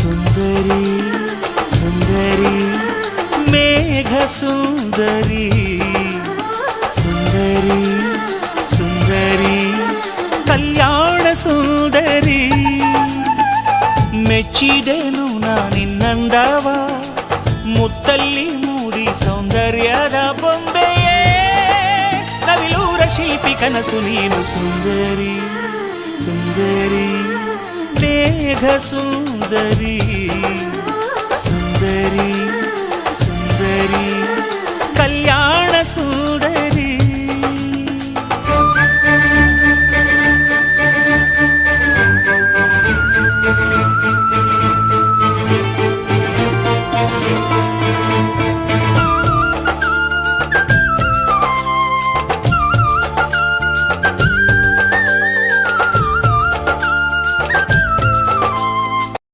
ಸುಂದರಿ ಸುಂದರಿ ಮೇಘ ಸುಂದರಿ ಸುಂದರಿ ಸುಂದರಿ ಕಲ್ಯಾಣ ಸುಂದರಿ ಮೆಚ್ಚಿದೆನು ನಾನಿನ್ನಂದವ ಮುತ್ತಲ್ಲಿ ಮೂಡಿ ಸೌಂದರ್ಯದ ಬೊಂಬೆಯೇ ನವಿಲೂರ ಶಿಲ್ಪಿ ಕನಸು ನೀನು ಸುಂದರಿ ಸುಂದರಿ ಮೇಘ ಸುಂದರಿ ಸುಂದರಿ ಸುಂದರಿ ಕಲ್ಯಾಣ ಸುಂದರಿ